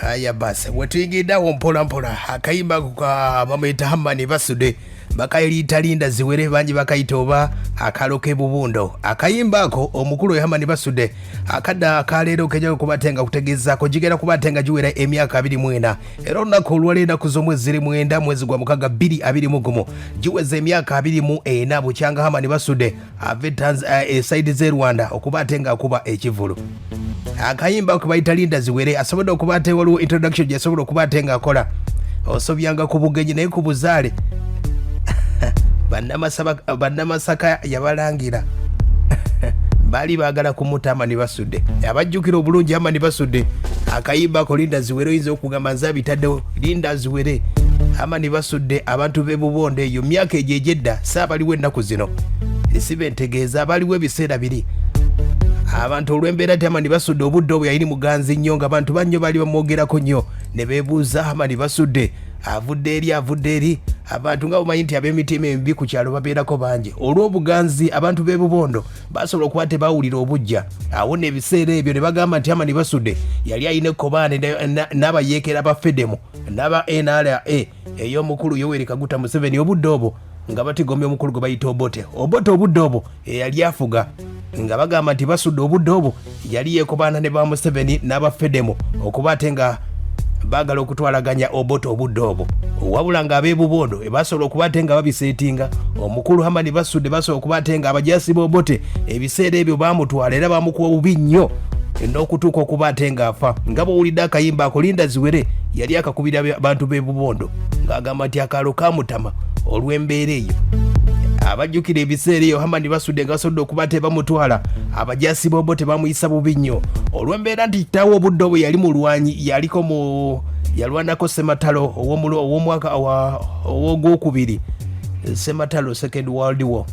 Aya basi wetuyigiddawo mpola mpola akayimba bamuyita Herman Basudde bakayita linda ziwere bangi bakayita oba akaloke bubundo akayimba ako omukulu Herman Basudde akadda akaleero kejja kubatenga kutegezaako jigera kubatenga jiwera emyaka 24 era olunaku olwaleero kuzomwezi 9 mwezi gwa mukaga 2021 jiweza emyaka 24 Bukyanga Herman Basudde aveterans side ze Rwanda okubatenga kuba ekivulu akayimba kubayita linda ziwere asobodde okubate waliwo introduction yasobola okubatenga akola osobyanga ku bugenyi naye ku buzaale bannamasaka yabalangira bali baagala kumuta Herman Basudde abajjukira obulungi Herman Basudde akayimba ko linda ziwere oyinza okugamba nze abitaddewo linda ziwere Herman Basudde abantu b'ebubonde eyo myaka egyegyedda saabaliwo ennaku zino esibe ntegeeza abaliwo ebiseera biri abantu olw'embeera Herman Basudde obudde obwo yali muganzi nnyo nga abantu bannyo bali bamwogerako nnyo ne beebuuza Herman Basudde avudde eri abantu nga bumanyi nti ab'emitima embi ku kyalo babeerako bangi olw'obuganzi abantu b'ebubondo basobola okuba tebawulira obujja awo n'ebiseera ebyo ne bagamba nti Herman Basudde yali alina ekkobaane n'abayeekera ba fedemu n'aba NRA ey'omukulu Yoweri Kaguta Museveni obudde obwo nga batigomya omukulu gwe bayita Obote obudde obwo eyali afuga nga bagamba nti Basudde obudde obwo yali yeekobaana ne ba Museveni n'aba fedemu okuba ate nga baagala okutwalaganya Obote obudde obwo wabula nga ab'ebubondo basobola okuba ate nga babiseetinga omukulu Herman Basudde basobola okuba ate nga abajaasi b'Obote ebiseera ebyo baamutwala era baamukuba bubi nnyo n'okutuuka okuba ate nga afa nga bw'owulidde akayimba ako linda ziwere yali akakubira abantu b'ebubondo ng'agamba nti akaalo kaamutama olw'embeera eyo abajjukira ebiseera eyo Herman Basudde nga basobodde okuba te bamutwala abajaasi b'Obote bamuyisa bubi nnyo olw'embeera nti kitaawe obudde obwo yali mulwanyi yalwanako Sematalo ow'omwaka ow'ogwokubiri Sematalo Second World War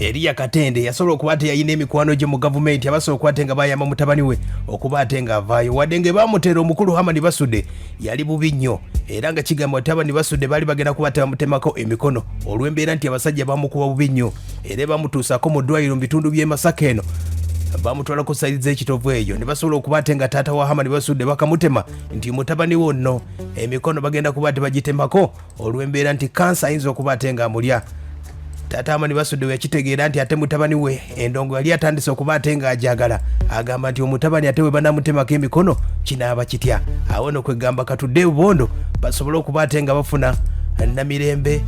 Eriya Katende yasobola okuba te yayina emikwano gye mu gavumenti abasobola okuba te nga bayamba mutabani we okuba ate nga avaayo wadde nge baamuteera omukulu Herman Basudde yali bubi nnyo era nga kigamba nti Herman Basudde baali bagenda kuba tebamutemako emikono olw'embeera nti abasajja bamukuba bubi nnyo era bamutuusako mu ddwaliro mu bitundu by'e Masaka eno bamutwala ku sayidi z'ekitovu eyo ne basobola okuba ate nga taata wa Herman Basudde bakamutema nti mutabani wo nno emikono bagenda kuba tebagitemako olw'embeera nti kansa ayinza okuba ate nga amulya taata Herman Basudde yakitegeera nti ate mutabani we endongo yali atandise okuba ate nga ajagala agamba nti omutabani ate we banamutemako emikono kinaaba kitya awo no kwegamba katudde bubondo basobole okuba ate nga bafuna namirembe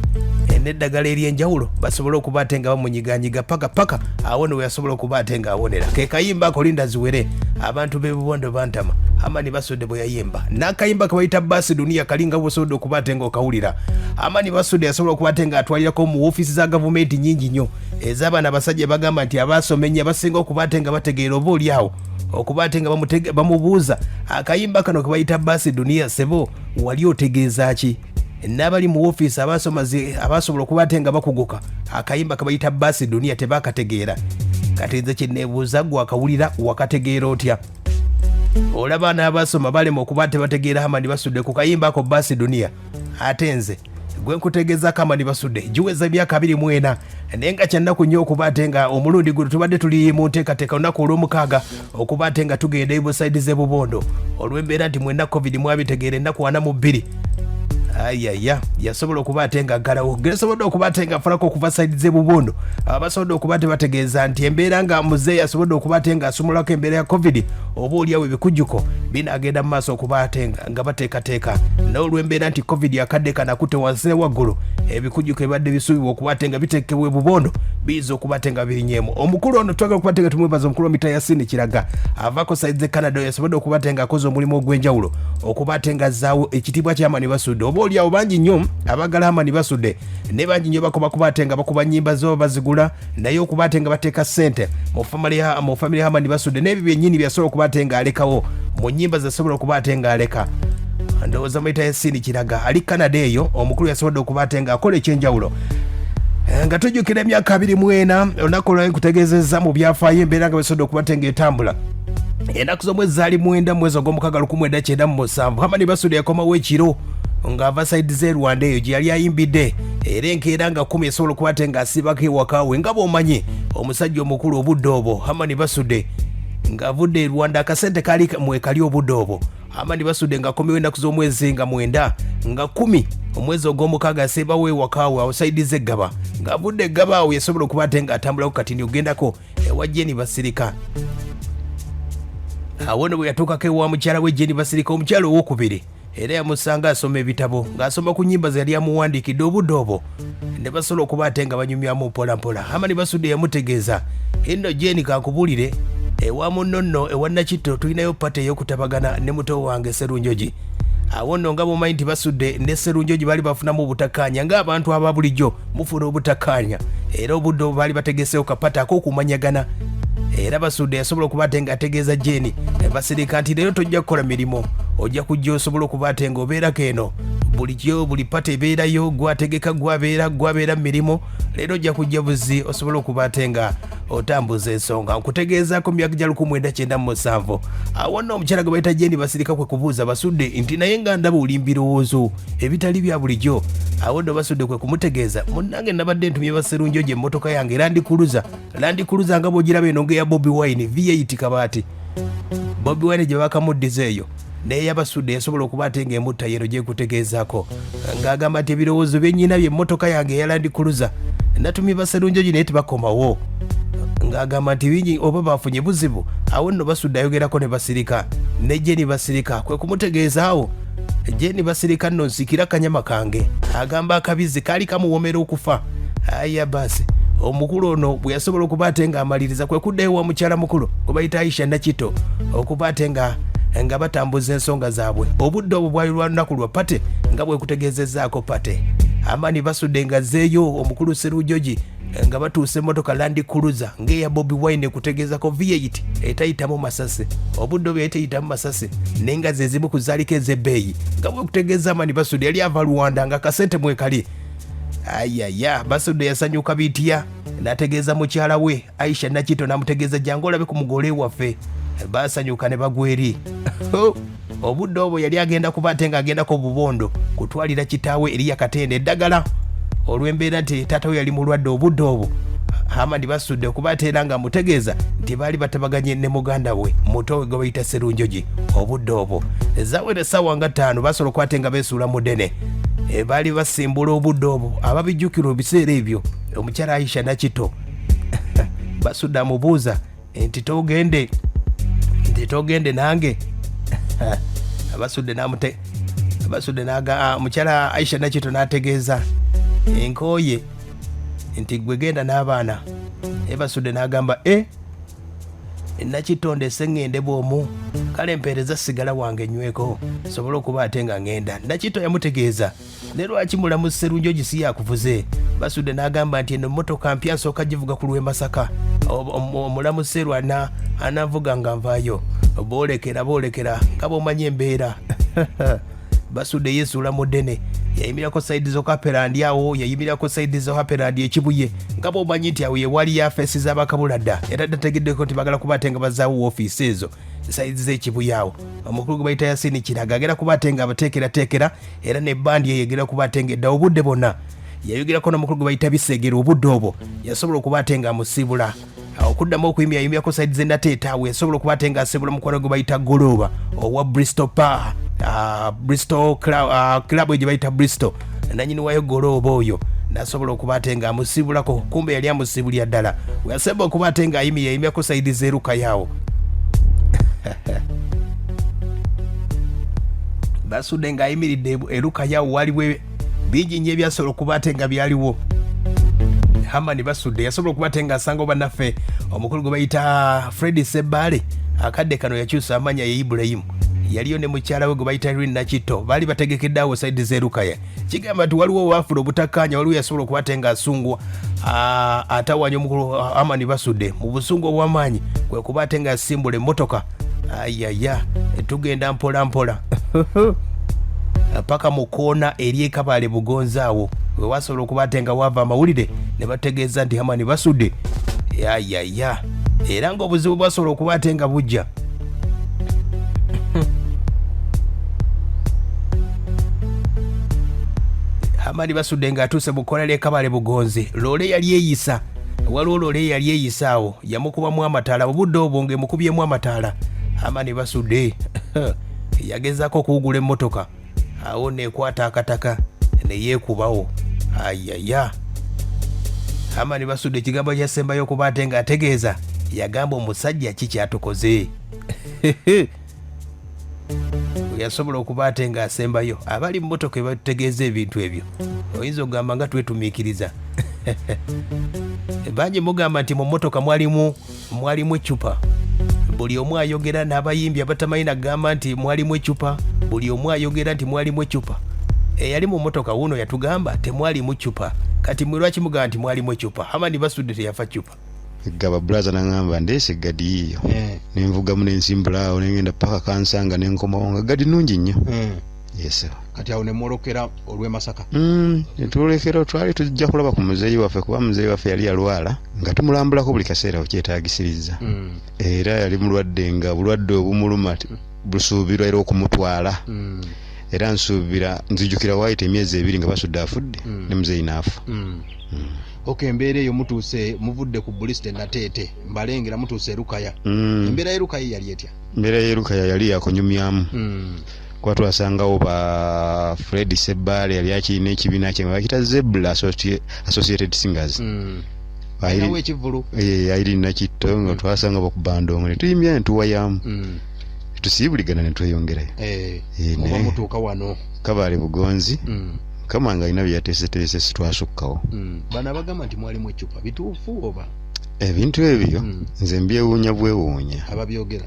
n'eddagala ery'enjawulo basobole okuba ate nga bamunyiganyiga paka awo no we yasobola okuba ate nga awonera ke kayimba ako linda ziwere abantu b'ebubondo bantama Herman Basudde bwe yayimba n'akayimba kabayita basi duniya kalinga busobodde okuba ate nga okawulira Herman Basudde yasobola okuba ate nga atwalirako mu ofiisi za gavumenti nnyingi nnyo ez'abaana abasajja bagamba nti abaasomenya basinga okuba ate nga bategeera oba oli awo okuba ate nga bamubuuza akayimba kano kabayita basi duniya sebo wali otegeeza ki n'abali mu ofiisi abasobola okuba ate nga bakuguka akayimba kabayita basi duniya tebakategeera kati nze kyeneebuuza gwe akawulira wakategeera otya olaba n'abasoma balema okuba tebategeera Herman Basudde ku kayimba ako basi duniya ate nze gwe nkutegeezako Herman Basudde giweza emyaka 24 naye nga kyannaku nnyo okuba ate nga omulundi guno tubadde tuli mu nteekateeka olunaku olw'omukaaga okuba ate nga tugenda ebusaidi z'ebubondo olw'embeera nti mwenna covid mwabitegeera ennaku 42 ayaya yasobola okuba ate nga aggalawo gesobodde okuba ate nga afunako okuva sayidi z'ebubondo abasobodde okuba ate bategeeza nti embeera nga muzeeyi asobodde okuba ate nga asumulako embeera ya covid oba oliawo ebikujjuko binaagenda mu maaso okuba ate nga bateekateeka n'olw'embeera nti covid akadde kanakute wansi ne waggulu ebikujjuko ebadde bisuubibwa okuba ate nga biteekebwa ebubondo biyinza okuba ate nga birinyeemu omukulu ono twagala okuba ate nga tumwebaza omukulu w'emitaa ya Sini Kiraga avaako sayidi z'e Canada yasobodde okuba ate nga akoze omulimu ogw'enjawulo okuba ate nga azzaawo ekitiibwa kya Herman Basudde oba oliawo bangi nnyo abagala Herman Basudde ne bangi nnyo bakuba ate nga bakuba nnyimba zo bazigula naye okuba ate nga bateeka ssente mu family ya Herman Basudde n'ebyo byennyini byasobola okuba ate nga alekawo mu nnyimba zasobola okuba ate nga aleka ndowooza mayita ya Sini Kiraga ali Canada eyo omukulu yasobodde okuba ate nga akola ekyenjawulo nga tujjukira emyaka 24 olunaku olwali nkutegeezezza mu byafaayo embeera nga basobodde okuba ate nga etambula ennaku z'omwezi zaali 9 mwezi ogw'omukaga 1997 Herman Basudde yakomawo ekiro ng'ava sayidi z'e Rwanda eyo gye yali ayimbidde era enkeera nga 10 esobola okuba ate nga asibako ewaka we nga bw'omanyi omusajja omukulu obudde obwo Herman Basudde ng'avudde e Rwanda akasente kali mwekali obudde obwo Herman Basudde ng'akomyewo ennaku z'omwezi nga 9 nga 10 omwezi ogw'omukaaga aseebawo ewakaawe awasaidiza eggaba ng'avudde eggaba awo yasobola okuba ate ng'atambulako kati ogendako ewa Jeni Basirika. Awo nno bwe yatuukako ewa mukyala we Jeni Basirika omukyala owokubiri era yamusanga asoma ebitabo ng'asoma ku nnyimba ze yali amuwandiikidde obudde obwo ne basobola okuba ate nga banyumyamu mpolampola. Herman Basudde yamutegeeza nno Jeni kankubulire ewa munno nno ewa Nakitto tulinayo pate ey'okutabagana ne muto wange Sserunjogi. Awo nno nga bw'omanyi nti Basudde ne Sserunjogi baali bafunamu obutakkaanya ng'abantu aba bulijjo mufuna obutakkaanya era obudde obwo baali bategeseewo kapata ak'okumanyagana era Basudde yasobola okuba ate ng'ategeeza Jeni Basirika nti leero tojja kukola mirimu ojja kujja osobola okuba ate ng'obeerako eno bulijjo buli pata ebeerayo gwategeka gwabeera mu mirimu leero ojja kujja buzi osobola okuba ate nga otambuza ensonga nkutegeezaako mu myaka gya 1997. Awo nno omukyala gwe bayita Jeni Basirika kwe kubuuza Basudde nti naye nga ndaba oli mbirowoozo ebitali bya bulijjo. Awo nno Basudde kwe kumutegeeza munnange nabadde ntumye Sserunjogi emmotoka yange Land Cruiser nga bw'ogiraba eno ng'eya Bobi Wine V8 kabaati Bobi Wine gye bakamuddiza eyo naye ya Basudde yasobola okuba ate ng'emutta yero gye kutegeezaako ng'agamba nti ebirowoozo byennyina by'emmotoka yange eya Land Cruiser natumye Sserunjogi naye tebakomawo ng'agamba nti bingi oba bafunye buzibu. Awo nno Basudde ayogerako ne Basirika ne Jeni Basirika kwe kumutegeeza awo Jeni Basirika nno nsikira kanyama kange agamba akabizi kaali kamuwomera okufa. Aya basi omukulu ono bwe yasobola okuba ate ng'amaliriza kwe kuddayo wa mukyala mukulu gwe bayita Aisha Nakitto okuba ate nga batambuza ensonga zaabwe obudde obwo bwali lwa lunaku lwa pate nga bwe kutegeezezzaako pate. Herman Basudde ng'azzeeyo omukulu Sserunjogi nga batuuse emmotoka Land Cruiser ng'eya Bobi Wine kutegeezako V8 etayitamu masasi obudde obwo etayitamu masasi naye nga ze zimu ku zaaliko ez'ebbeeyi nga bwe kutegeeza Herman Basudde yali ava Rwanda nga kasente mwekali. Ayaya Basudde yasanyuka bitya n'ategeeza mukyala we Aisha Nakitto n'amutegeeza jangu olabe ku mugole waffe basanyuka ne bagwa eri. Obudde obwo yali agenda kuba ate ng'agendako Bubondo kutwalira kitaawe Eriya Katende eddagala olw'embeera nti taata we yali mulwadde obudde obwo. Herman Basudde okuba ate era nga amutegeeza nti baali batabaganye ne muganda we muto we gwe bayita Sserunjogi obudde obwo ezaawera essaawa nga 5 basobola okuba ate nga beesuula mu ddene baali basimbula obudde obwo ababijjukira ebiseera ebyo omukyala Aisha Nakitto. Basudde amubuuza nti togende nange Basudde mukyala Aisha Nakitto n'ategeeza enkooye nti gwe genda n'abaana. Basudde n'agamba Nakitto ndese ngende bw'omu kale mpeereza sigala wange nyweko sobola okuba ate nga ngenda. Nakitto yamutegeeza ne lwaki mulamu Sserunjogi si yakuvuze. Basudde n'agamba nti eno mmotoka mpya nsooka givuga ku lw'e Masaka omulamu Sserwa anavuga nga nvaayo boolekera nga bw'omanyi embeera. Basudde yeesuula mu ddene yayimirako saidi z'Okaperandi awo yayimirako saidi z'Okaperandi ekibuye nga bw'omanyi nti awo yewali yafeesi z'Abakabulada era tategeddeko nti bagala kuba ate nga bazaawo woofiisi ezo saidi z'ekibuye awo. Omukulu gwe bayita Yasini Kiraga agenda kuba ate nga abateekerateekera era n'ebbandi yeyegera kuba ate ng'edda obudde bonna yayogerako n'omukulu gwe bayita Bisegera obudde obwo yasobola okuba ate nga amusibula okuddamu okuyimya yayimirako saidi z'Ennateeta awo yasobola okuba ate nga asibula mukwano gwe bayita Goloba owa Bristol club gye bayita Bristol nanyini wayo Goloba oyo nasobola okuba ate nga amusibulako kumbe yali amusibulya ddala weyasemba okuba ate nga yayimyako saidi z'eruka yawo. Basudde ng'ayimiridde eruka yawo waliwo bingi nnyo ebyasobola okuba ate nga byaliwo. Herman Basudde yasobola okuba ate nga asanga bannaffe omukulu gwe bayita Fred Ssebbale akadde kano yakyusa amanya ye Ibrahim yaliyo ne mukyala we gwe bayita Nakitto baali bategekedde awo saidi z'erukaya. Kigamba nti waliwo waafula obutakkaanya waliwo yasobola okuba ate nga asungwa atawanya omukulu Herman Basudde mu busungu obw'amaanyi kwe kuba ate nga asimbula emmotoka. Ayaya tugenda mpola paka mu koona eri eKabale Bugonzi awo we wasobola okuba ate nga wava amawulire ne bategeeza nti Herman Basudde yayaya era ng'obuzibu bwasobola okuba ate nga bujja. Herman Basudde ng'atuuse mu kkoona ly'eKabale Bugonzi loole yali eyisa waliwo loole yali eyisa awo yamukubamu amataala obudde obwo ng'emukubyemu amataala. Herman Basudde yagezaako okuwugula emmotoka awo neekwata akataka ne yeekubawo. Ayaya, Herman Basudde ekigambo kyasembayo okuba ate nga ategeeza yagamba omusajja kikyatukoze. Yasobola okuba ate nga asembayo abali mu mmotoka ebategeeza ebintu ebyo oyinza okugamba nga twetumiikiriza. Bangi mugamba nti mu mmotoka mwalimu eccupa, buli omu ayogera n'abayimbi abatamanyi nagamba nti mwalimu eccupa, buli omu ayogera nti mwalimu eccupa. Eyali mu mmotoka wuno yatugamba temwalimu ccupa, kati mwe lwaki mugamba nti mwalimu eccupa? Herman Basudde teyafa ccupa. Gaba braza nangamba ndese gadi hiyo nenvuga mu nensimbula nengenda paka kansanga nenkomawo nga gadi nungi nnyo. Yes. Kati awo ne mwolokera olw'e Masaka. Netwolekera twali tujja kulaba ku muzeeyi waffe kuba muzeeyi waffe yali yalwala nga tumulambulako buli kaseera okyetaagisiriza. Era yali mulwadde nga bulwadde obumuluma busuubirwa era okumutwala. Era nsuubira nzijukira waayita emyezi 2 nga Basudde afudde ne muzeeyi n'afa. Okay, embeera eyo mutuuse muvudde ku Buliste nateete mbalengera mutuuse e Lukaya. Embeera y'e Lukaya yali etya? Embeera y'e Lukaya yali yakunyumyamu. Kwa twasangawo ba Fred Sebale yali akirina ekibiina kye bakita Zebra Associated Singers. Nawe ekivulu. Ayirina kitto nga twasanga bakubandongo ne tuyimya entuwayamu. Tusiibuligana ne tweyongerayo. Oba mutuuka wano. Kabale Bugonzi. Kama nga ina byateeseteese situasukkawo. Bano abagamba nti mwalimu eccupa bituufu oba? Ebintu ebyo nze mbyewuunya bwewuunya. Ababyogera.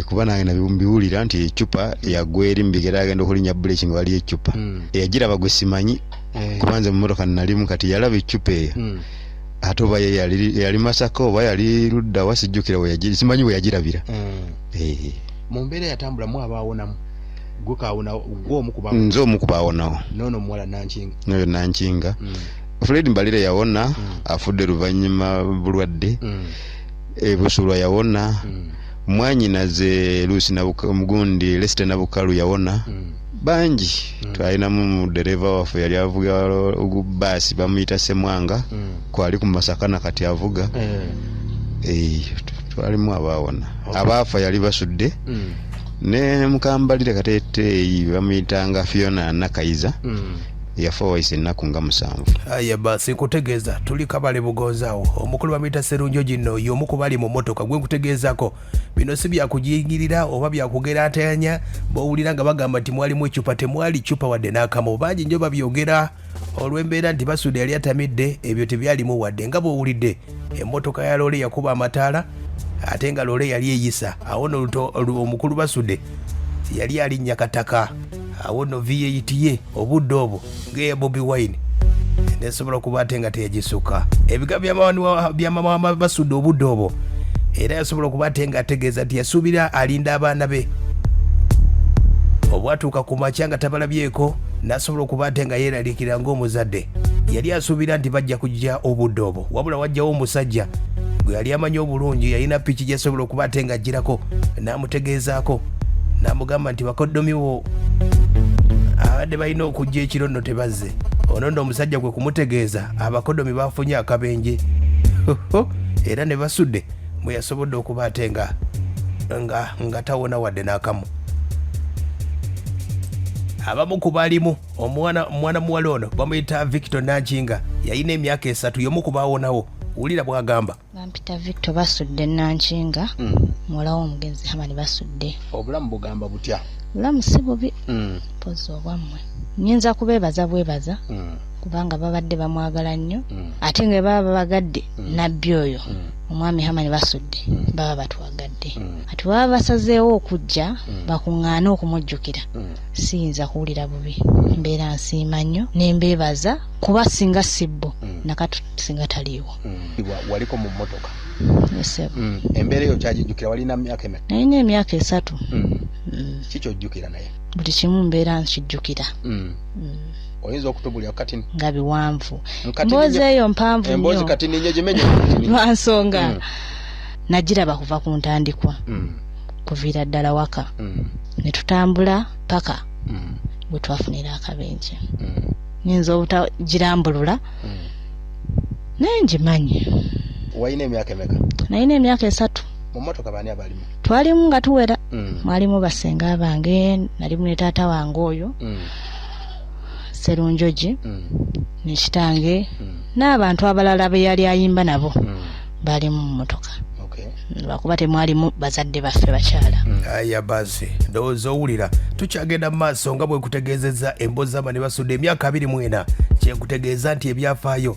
Kuba nange nabiwulira nti eccupa yagwa eri mu bigere agenda okulinnya buleki nga wali eccupa. Eyagiraba gwe simanyi kuba nze mu mmotoka nalimu kati yalaba eccupa eyo. Ate oba yali Masaka oba yali ludda wasijjukira simanyi we yagirabira. Mu mbeera yatambulamu abaawonamu. Nze omu kubaawonawo. Nono muwala Nankinga. Noyo Nankinga. Fred Mbalire yawona afudde luvannyuma bulwadde. Busulwa yawona. Mwanyinaze Lucy Mugundi Lester Nabukalu yawona. Bangi twalinamu dereva waffe yali avuga bbaasi bamuyita Semwanga kwali ku Masaka na kati avuga. Twalimu abaawona. Abaafa yali Basudde. Ne Mukambalire Kateeteeyi bamuyitanga Fiona Nakayiza. Yafa wayise ennaku nga 7. Aya basi kutegeeza tuli Kabale Bugozaawo omukulu bamuyita Serunjo gino y'omu ku bali mu mmotoka gwe nkutegeezako bino si byakujingirira oba byakugeraatanya bw'owulira nga bagamba nti mwalimu eccupa temwali ccupa wadde n'akamu bangi nnyo babyogera olw'embeera nti Basudde yali atamidde ebyo tebyalimu wadde nga bw'owulidde emmotoka ya loole yakuba amataala ate nga loole yali eyisa awo omukulu Basudde yali alinnya kataka awo no V8 ye obudde obwo ng'eya Bobi Wine nesobola okuba ate nga teyagisuka ebiga bya mama Basudde obudde obwo era yasobola okuba ate nga ategeeza nti yasuubira alinda abaana be obwatuuka ku makya nga tabalabyeko n'asobola okuba ate nga yeeraliikira ng'omuzadde yali asuubira nti bajja kujja obudde obwo wabula wajjawo omusajja gwe yali amanyi obulungi yalina piki gyasobola okuba ate nga ajjirako n'amutegeezaako n'amugamba nti bakoddomi wo abadde balina okujja ekiro nno tebazze ono nno omusajja gwe kumutegeeza abakoddomi bafunye akabenje era ne Basudde mwe yasobodde okuba ate nga tawona wadde n'akamu. Abamu ku balimu omwana muwala ono bamuyita Victor Nankinga yalina emyaka 3 y'omu ku baawonawo wulira bwagamba. Bampita Victor Basudde Nankinga muwala w'omugenzi Herman Basudde. Obulamu bugamba butya? Obulamu si bubi pozi obwammwe nyinza kubeebaza bwebaza kubanga babadde bamwagala nnyo ate nga baba babagadde nabbi oyo omwami Herman Basudde baba batwagadde ati baba basazeewo okujja bakuŋŋaane okumujjukira siyinza kuwulira bubi mbeera nsiima nnyo nembeebaza kuba singa sibbo nakati singa taliiwo. Waliko mu mmotoka? Yesebo. Embeera eyo kyagijjukira walina myaka emeka? Nalina emyaka 3. Kiki ojjukira naye? Buli kimu mbeera nkijjukira. Oyinza okutubulya kati nga biwanvu emboozi eyo mpanvu nnyo emboozi kati ninye gimenye lwansonga nagiraba kuva ku ntandikwa kuviira ddala waka ne tutambula paka bwe twafunira akabenje nyinza obutagirambulula naye ngimanyi. Wayina emyaka emeka? Nalina emyaka 3. Mu mmotoka baani abalimu? Twalimu nga tuwera. mwalimu basenga bange nalimu ne taata wange oyo Serunjoji ne kitange n'abantu abalala be yali ayimba nabo bali mu mmotoka lwakuba temwalimu bazadde baffe bakyala. Aya basi ndowooza owulira tukyagenda mu maaso nga bwe kutegeezezza emboozi z'Herman Basudde emyaka 24 kyekutegeeza nti ebyafaayo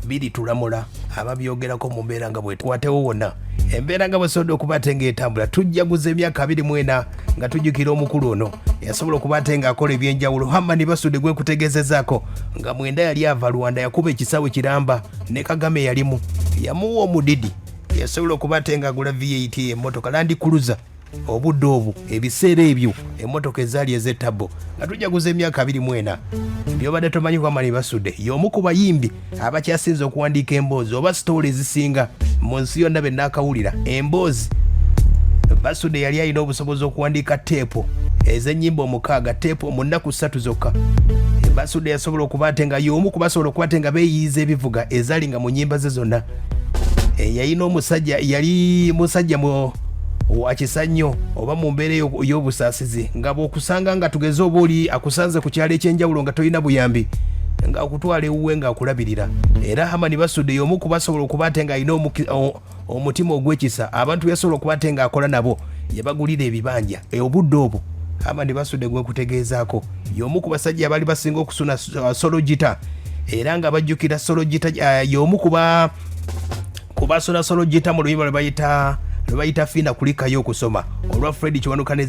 biri tulamula ababyogerako mu mbeera nga bwe twatewo wonna embeera nga bwesobodde okuba ate ng'etambula tujjaguza emyaka 24 nga tujjukira omukulu ono yasobola okuba ate ng'akola ebyenjawulo. Herman Basudde gwe kutegeezezzaako nga mwenda yali ava Rwanda yakuba ekisawo kiramba ne Kagame yalimu yamuwa omudidi yasobola okuba ate ng'agula V8 emmotoka Land Cruiser obudde obwo ebiseera ebyo emmotoka ezaali ez'ettabbo nga tujjaguza emyaka 24 byobadde tomanyi kwa Herman Basudde y'omu ku bayimbi abakyasinze okuwandiika emboozi oba sitooli ezisinga mu nsi yonna be nnaakawulira emboozi. Basudde yali alina obusobozi okuwandiika teepo ez'ennyimba 6 teepo mu nnaku 3 zokka. Basudde yasobola okuba ate nga y'omu ku basobola okuba ate nga beeyiyiza ebivuga ezaali nga mu nnyimba ze zonna. Yalina omusajja yali musajja wa kisa nnyo oba mu mbeera y'obusaasizi nga bw'okusanga nga tugeze oba oli akusanze ku kyalo ekyenjawulo nga tolina buyambi nga okutwala ewuwe nga akulabirira. Era Herman Basudde y'omu ku basobola okuba ate nga alina omutima ogw'ekisa abantu yasobola okuba ate nga akola nabo yabagulira ebibanja obudde obwo. Herman Basudde gwe kutegeezaako y'omu ku basajja abaali basinga okusuna solo gita era nga bajjukira solo gita y'omu kubasona solo gita mu luyimba lwe bayita fina kulikayo okusoma olwa Fred Kiwanuka ne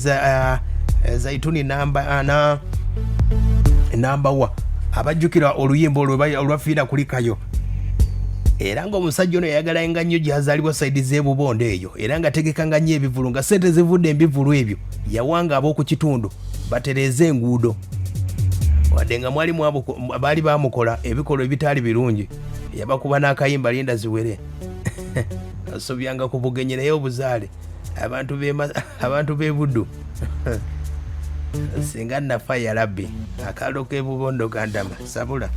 Zaituni namba wa abajjukira oluyimba olwa fina kulikayo. Era ng'omusajja ono yayagala nga nnyo gyazaalibwa sayidi z'ebubonde eyo era nga tegekanga nnyo ebivulu nga ssente zivudde embivulu ebyo yawanga ab'oku kitundu batereeze enguudo wadde nga mwalimu abo baali bamukola ebikolwa ebitaali birungi yabakuba n'akayimba linda ziwere asobyanga ku bugenyi naye obuzaale abantu b'ebuddu singa nafa ya rabbi akalo k'ebubondo gandama sabula.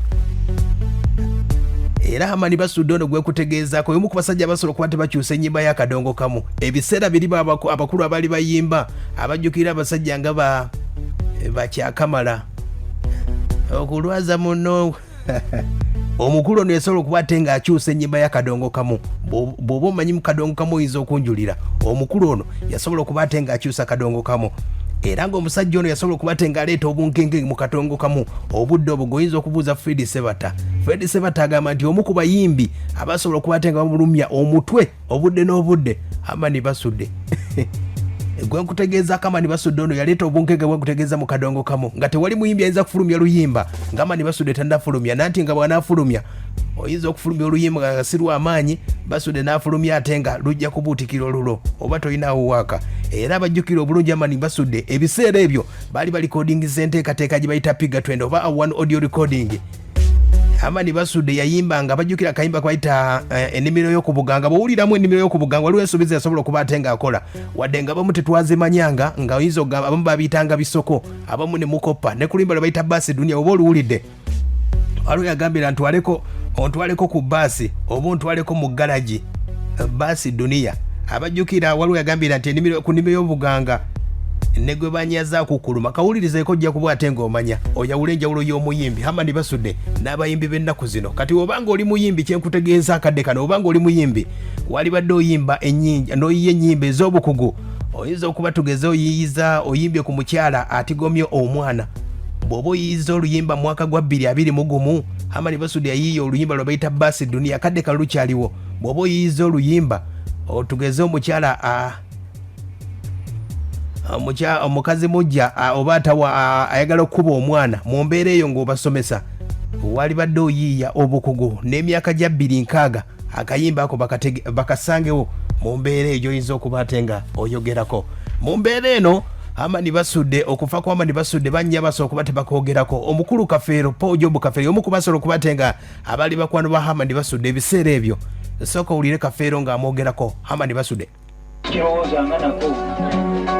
Era Herman Basudde ono gwe kutegeezaako y'omu ku basajja abasobola okuba tebakyusa ennyimba y'akadongo kamu. Ebiseera birimu abakulu abaali bayimba abajjukira abasajja nga bakyakamala okulwaza muno omukulu ono yasobola okuba ate ng'akyusa ennyimba y'akadongo kamu. Bw'oba omanyi mu kadongo kamu oyinza okunjulira omukulu ono yasobola okuba ate ng'akyusa kadongo kamu. Era ng'omusajja ono yasobola okuba ate ng'aleeta obunkenge mu kadongo kamu obudde obwo g'oyinza okubuuza Fred Sebata agamba nti omu ku bayimbi abasobola okuba ate nga bamulumya omutwe obudde n'obudde Herman Basudde. Gwe nkutegeezaako Herman Basudde ono yaleeta obunkenge bwe nkutegeeza mu kadongo kamu nga tewali muyimbi ayinza kufulumya luyimba nga Herman Basudde tannafulumya nanti nga bw'anaafulumya oyinza okufulumya oluyimba nga si lw'amaanyi Basudde n'afulumya ate nga lujja kubuutikira olulo oba tolinaawo waaka. Era abajjukira obulungi Herman Basudde ebiseera ebyo baali balikodingiza enteekateeka gye bayita piga trend oba one audio recording. Herman Basudde yayimbanga abajjukira akayimba kwayita ennimiro y'okubuganga bw'owuliramu ennimiro y'okubuganga waliwo ensuubiza yasobola okuba ate ng'akola wadde nga abamu tetwazimanyanga nga oyinza okugamba abamu babiyitanga bisoko abamu ne mukopa ne ku luyimba lwe bayita baasi duniya oba oluwulidde waliwo yagambira ontwaleko ku baasi oba ontwaleko mu galagi baasi duniya. Abajjukira waliwo yagambira nti ku nnimiro y'obuganga ne gwe banyaza kukuluma kawulirizeeko ojja kuba ate ng'omanya oyawula enjawulo y'omuyimbi Herman Basudde n'abayimbi b'ennaku zino. Kati obanga oli muyimbi kyenkutegeeza akadde kano obanga oli muyimbi walibadde oyimba n'oyiya ennyimba ez'obukugu oyinza okuba tugeze oyimbye ku mukyala atigomye omwana bw'oba oyiyiza oluyimba mu mwaka gwa 2021 Herman Basudde yayiiya oluyimba lwe bayita baasi duniya akadde kano lukyaliwo. Bw'oba oyiyiza oluyimba otugeze omukyala omukazi mujja oba atawa ayagala okuba omwana mu mbeera eyo ng'obasomesa walibadde oyiiya obukugu n'emyaka gya 260 akayimba ako bakasangewo mu mbeera eyo oyinza okuba ate nga oyogerako mu mbeera eno. Herman Basudde okufa kwa Herman Basudde bannya basobola okuba tebakoogerako. Omukulu Kafeero Paul Job Kafeero omu ku basobola okuba ate nga abaali bakwano ba Herman Basudde ebiseera ebyo sooka owulire Kafeero ng'amwogerako Herman Basudde. Kirowoozanga nako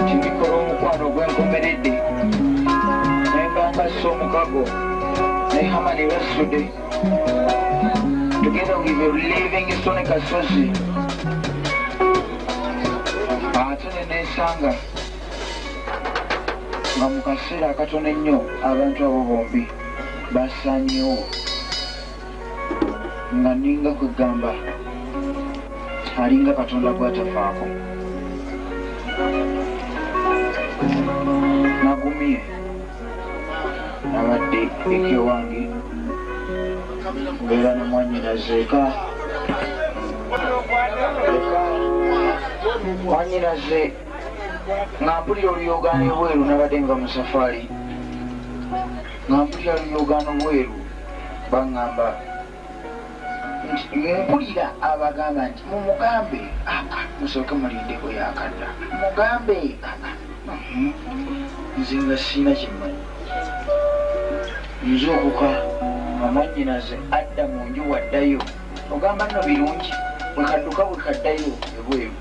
nti mbikola omukwano ogwenkomeredde naye ngambassa omukago naye Herman Basudde together we were living Stone Kasozi ate ne neesanga nga mu kaseera akatono ennyo abantu abo bombi basaanyewo nga ninga kwegamba alinga katonda gwatafaako. Nagumye nabadde eka wange mbeera ne mwannyinaze eka mwannyinaze nga mpulira oluyogaano ebweru nabadde nga mu safaari nga mpulira oluyogaano bweru baŋŋamba nti mpulira abagamba nti mumugambe musooke mulindeko yakadda mugambe nze nga siina kimmanyi nzookuka nga mwannyinaze adda mu nju waddayo ogamba nno birungi bwekadduka bwekaddayo ebweru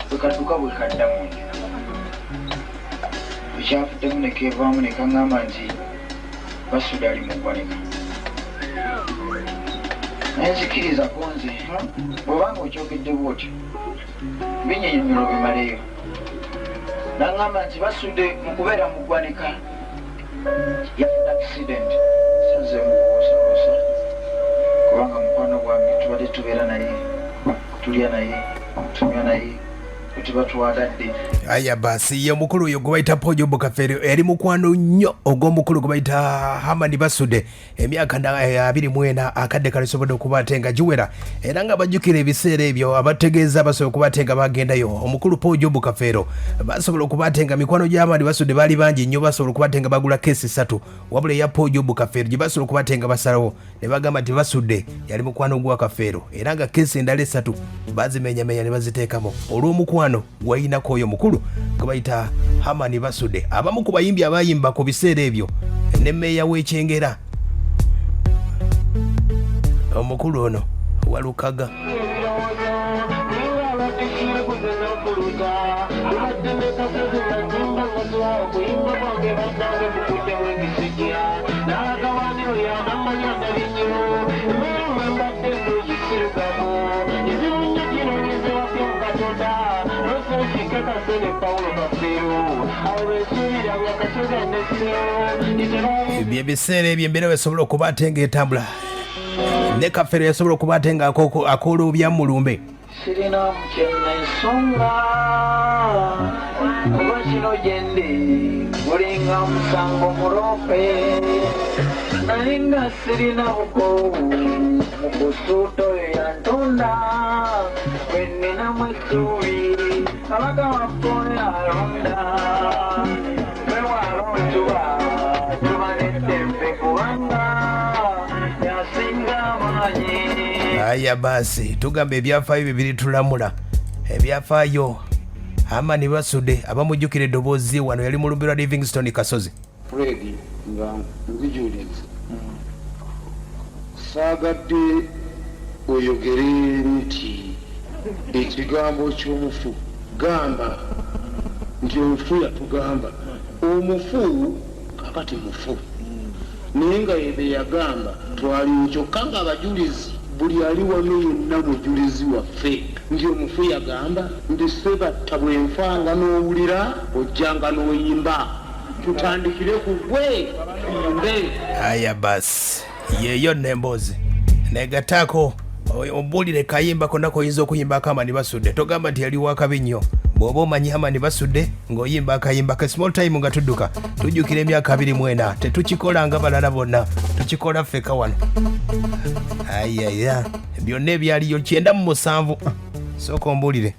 bwekadduka bwekadda mu nju ekyafuddemu nekeevaamu nekaŋŋamba nti Basudde ali mu ggwanika naye nzikiriza ku nze bw'obanga okyogedde bwotyo binnyonnyolwa bimaleyo naŋŋamba nti Basudde mu kubeera mu ggwanika yafuna accident sazeemu kubuusabuusa kubanga mukwano gwange tubadde tubeera naye tulya naye tunywa naye tuba twagadde. Aya basi ye mukulu oyo gwe bayita Pojo Bukafere eri mukwano nnyo ogw'omukulu gwe bayita Herman Basudde emyaka 24 akadde kalisobodde okuba ate nga giwera era nga bajjukira ebiseera ebyo abategeeza basobola okuba ate nga bagendayo omukulu Pojo Bukafere basobola okuba ate nga mikwano gya Herman Basudde baali bangi nnyo basobola okuba ate nga bagula keesi 3 wabula ya Pojo Bukafere gye basobola okuba ate nga basalawo ne bagamba nti Basudde yali mukwano gwa Kafeero era nga keesi endala 3 bazimenyamenya ne baziteekamo olw'omukwano gwayinako oyo mukulu gwe bayita Herman Basudde abamu ku bayimbi abayimba ku biseera ebyo ne mmeeya w'Ekyengera omukulu ono Walukaga. Ebiseera ebyo embeera wesobola okuba ate ng'etambula ne Kafeero yasobola okuba ate nga akoola obyamulumbe. Sirina mukyonna ensonga kuba kino gyendi gulinga musango murope naye nga sirina bukowu mu kusuuta oyo yantonda bwe nninamu essuubi kabaka waffe alonda bwe walonjuba tuba n'eddembe kubanga yasinga amaanyi. Aya basi tugamba ebyafaayo bibiri tulamula ebyafaayo Herman Basudde abamujjukira eddoboozi wano yali mulumbirwa Livingstone Kasozi. Fred nga nzijuliza saagadde oyogere nti ekigambo ky'omufu gamba nti omufu yatugamba omufu kakati mufu naye nga yebe yagamba twali nkyokka nga abajulizi buli ali wano yenna mujulizi waffe nti omufu yagamba nti sebatta bwenfanga n'owulira ojjanga n'oyimba tutandikire ku gwe tuyimbe. Aya basi yeeyo nemboozi negataako obuulire kayimba konna koyinza okuyimbako Herman Basudde togamba nti yali wakabi nnyo bw'oba omanyi Herman Basudde ng'oyimba akayimba ka small time nga tudduka tujjukira emyaka 24 tetukikola nga balala bonna tukikola ffeka wano. Ayaya byonna ebyaliyo 97 sooka ombuulire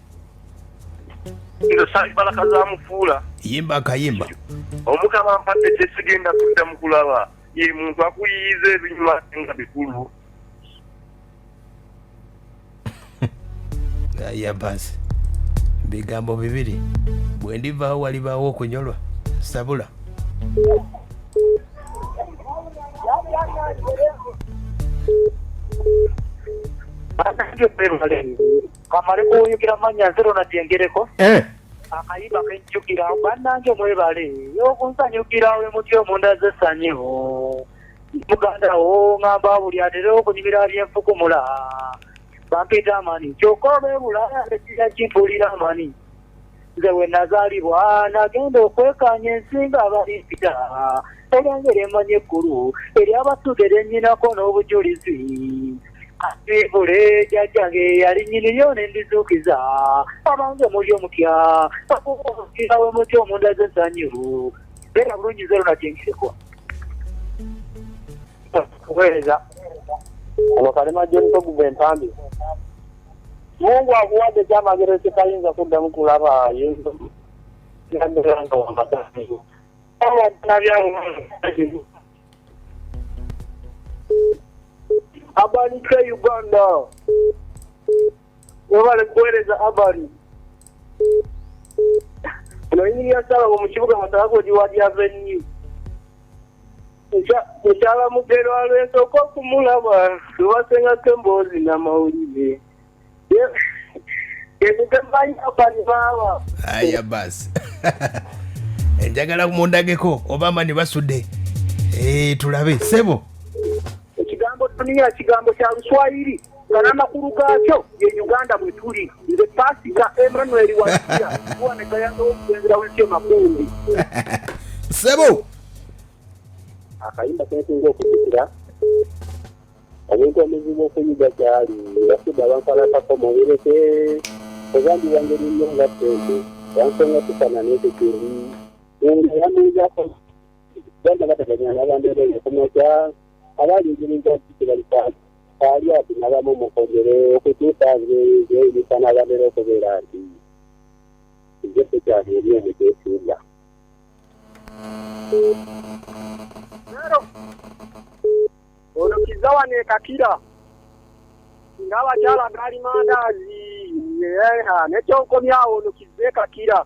nze salibalaka za mufuula yimba akayimba omukama mpadde kyesigenda kudda mu kulaba ye muntu akuyiyiza ebinyuma nga bikulu. Aya basi bigambo bibiri bwe ndivaawo walibaawo okunyolwa sabula. kamale kuwunyukira manya nzero natyengereko akayimba kenjukira bannange mwebale yokunsanyukira we mutyo omunda zesanyiho muganda wo ngamba buli aterewo okunyumira byenfukumula bampita amani kyokka beebula ekira kimpulira amani nze we nazaalibwa nagenda okwekanya ensinga abalimpita eryangeri emanyi ekkulu eryabasudde ennyinako n'obujulizi Bule jajjange yali nnyiniryo ne ndizuukiza abange muli omutya okukizawe mutya omunda z'essanyu beera bulungi zero nakyengireko kuweereza ono kalema gyenitoguba empambi Mungu akuwadde kyamagero kyetayinza kuddamu kulaba yanga wamatani Habari ka Uganda. Wabale kueleza habari. Unaingia sala mu kibuga matako jiwadi avenue. Echala mugero alweso ko kumulaba. Tuwasenga kembozi na maulize. Yebukambayi habari baba. Aya basi. Njagala kumundageko Obimanyi Basudde. Tulabe sebo. Kigambo kya Luswayiri n'amakulu gaakyo ye Uganda bwe tuli nze Pasika Emmanuel Wakia kuwaneka yango okugenzera w'ekyo makundi sebo akayimba kesinga okujjukira omuntu omuzibu okuyiga kyali basudde abanfalatako mubireke ogandi wange nnyo nga ttente yansonga tusana n'ekekeri yamuyizako ganda bateganya n'abandeere okumakya abalingirinza kibalikwata ali ati nabamu mukogere okutuusa ngeeyisa n'abandera okubeera nti egese kyali eri emiteesinga ono kizawane kakira ng'abakyala gaali mandaazi nekyonkomyawo ono kize kakira